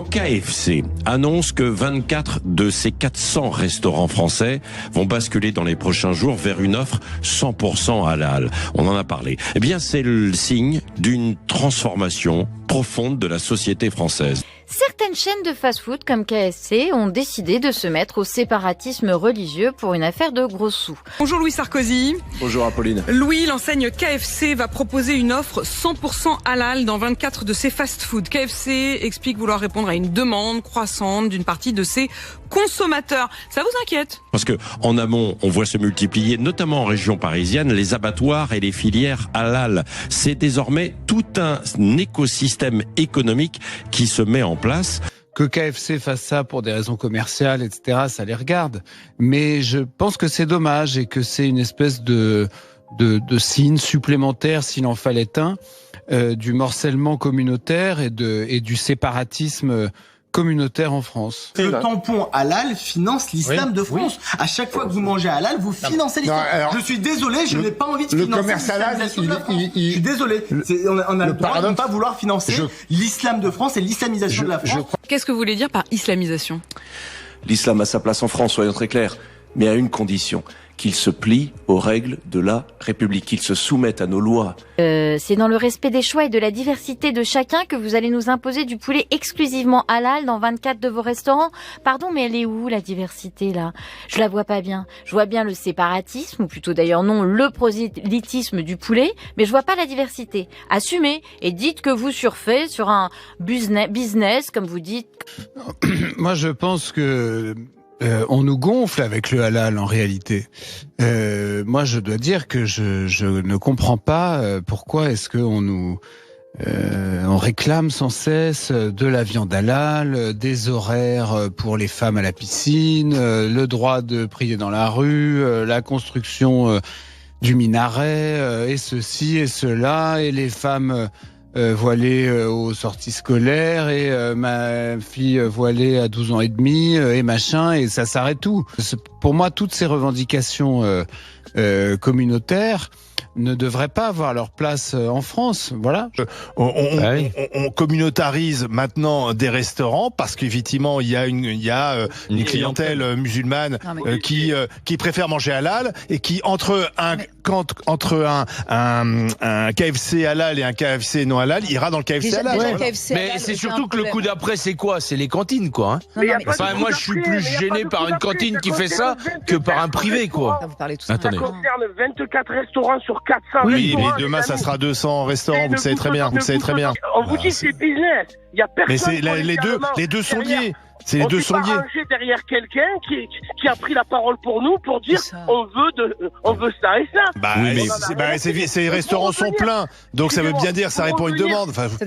KFC annonce que 24 de ses 400 restaurants français vont basculer dans les prochains jours vers une offre 100% halal. On en a parlé. Eh bien, c'est le signe d'une transformation profonde de la société française. Certaines chaînes de fast-food comme KFC ont décidé de se mettre au séparatisme religieux pour une affaire de gros sous. Bonjour Louis Sarkozy. Bonjour Apolline. Louis, l'enseigne KFC va proposer une offre 100% halal dans 24 de ses fast-food. KFC explique vouloir répondre à une demande croissante d'une partie de ses consommateurs. Ça vous inquiète ? Parce que en amont, on voit se multiplier, notamment en région parisienne, les abattoirs et les filières halal. C'est désormais tout un écosystème économique qui se met en place. Que KFC fasse ça pour des raisons commerciales, etc., ça les regarde. Mais je pense que c'est dommage et que c'est une espèce de signe supplémentaire, s'il en fallait un, du morcellement communautaire et du séparatisme communautaire en France. Le tampon halal finance l'islam de France. Oui. À chaque fois que vous mangez halal, vous financez l'islam. Je suis désolé, je n'ai pas envie de financer l'islamisation de la France. Je suis désolé. On a le droit de ne pas vouloir financer l'islam de France et l'islamisation de la France. Qu'est-ce que vous voulez dire par islamisation ? L'islam a sa place en France, soyons très clairs, mais à une condition, qu'il se plie aux règles de la République, qu'il se soumette à nos lois. C'est dans le respect des choix et de la diversité de chacun que vous allez nous imposer du poulet exclusivement halal dans 24 de vos restaurants. Pardon, mais elle est où la diversité là ? Je la vois pas bien. Je vois bien le séparatisme, ou plutôt d'ailleurs non, le prosélytisme du poulet, mais je vois pas la diversité. Assumez et dites que vous surfez sur un business, comme vous dites. Moi, je pense que on nous gonfle avec le halal en réalité. Moi, je dois dire que je ne comprends pas pourquoi est-ce que on réclame sans cesse de la viande halal, des horaires pour les femmes à la piscine, le droit de prier dans la rue, la construction du minaret, et ceci et cela, et les femmes voilée aux sorties scolaires et ma fille voilée à 12 ans et demi et machin, et ça s'arrête tout. Pour moi, toutes ces revendications communautaires ne devraient pas avoir leur place en France. Voilà. On communautarise maintenant des restaurants parce qu'effectivement il y a une clientèle musulmane qui préfère manger halal et qui entre un KFC halal et un KFC non halal ira dans le KFC halal. Mais c'est surtout que le coup d'après c'est quoi ? C'est les cantines quoi. Enfin, moi je suis plus gêné par une cantine qui fait ça que par un privé quoi. Ça concerne 24 restaurants sur 400 oui, restaurants. mais demain ça sera 200 restaurants, vous le savez très bien. On vous dit c'est business. Il y a personne. Mais les deux sont liés. C'est les deux sont liés. On s'est pas rangé derrière quelqu'un qui a pris la parole pour nous pour dire on veut ça et ça. Bah oui, mais ces restaurants sont pleins, donc ça veut bien dire ça répond à une demande.